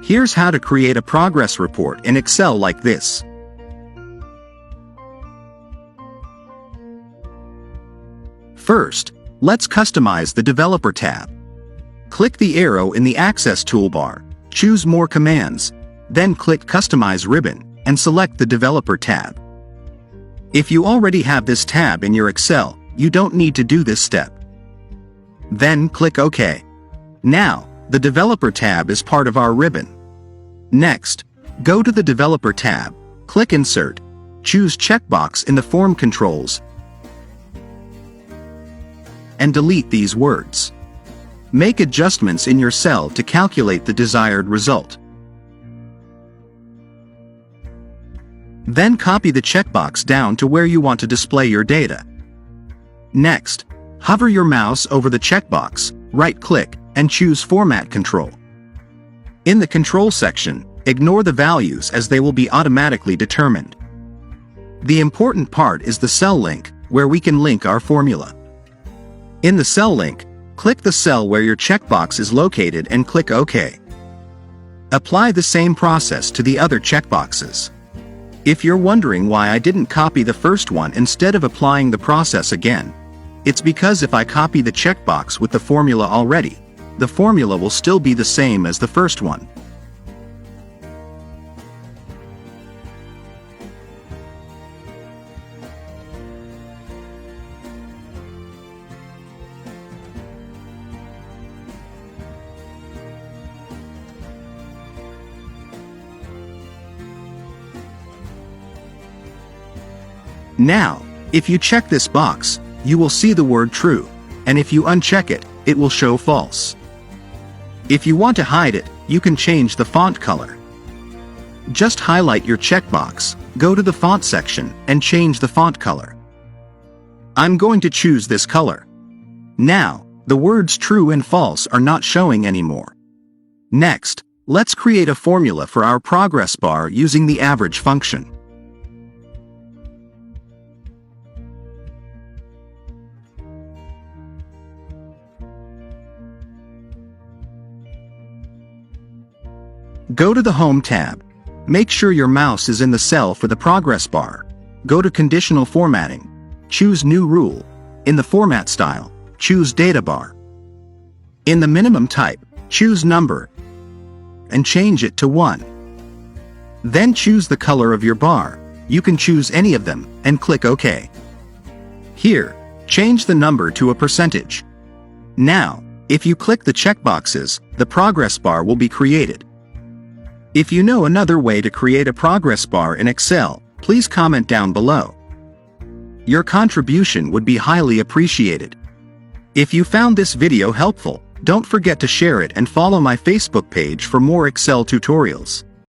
Here's how to create a progress report in Excel like this. First, let's customize the Developer tab. Click the arrow in the Access toolbar, choose More Commands, then click Customize ribbon, and select the Developer tab. If you already have this tab in your Excel, you don't need to do this step. Then click OK. Now, the Developer tab is part of our ribbon. Next, go to the Developer tab, click Insert, choose Checkbox in the Form Controls, and delete these words. Make adjustments in your cell to calculate the desired result. Then copy the checkbox down to where you want to display your data. Next, hover your mouse over the checkbox, right-click, and choose Format Control. In the Control section, ignore the values as they will be automatically determined. The important part is the cell link, where we can link our formula. In the cell link, click the cell where your checkbox is located and click OK. Apply the same process to the other checkboxes. If you're wondering why I didn't copy the first one instead of applying the process again, it's because if I copy the checkbox with the formula already, the formula will still be the same as the first one. Now, if you check this box, you will see the word true, and if you uncheck it, it will show false. If you want to hide it, you can change the font color. Just highlight your checkbox, go to the font section, and change the font color. I'm going to choose this color. Now, the words true and false are not showing anymore. Next, let's create a formula for our progress bar using the average function. Go to the Home tab. Make sure your mouse is in the cell for the progress bar. Go to Conditional Formatting. Choose New Rule. In the Format Style, choose Data Bar. In the Minimum Type, choose Number, and change it to 1. Then choose the color of your bar. You can choose any of them, and click OK. Here, change the number to a percentage. Now, if you click the checkboxes, the progress bar will be created. If you know another way to create a progress bar in Excel, please comment down below. Your contribution would be highly appreciated. If you found this video helpful, don't forget to share it and follow my Facebook page for more Excel tutorials.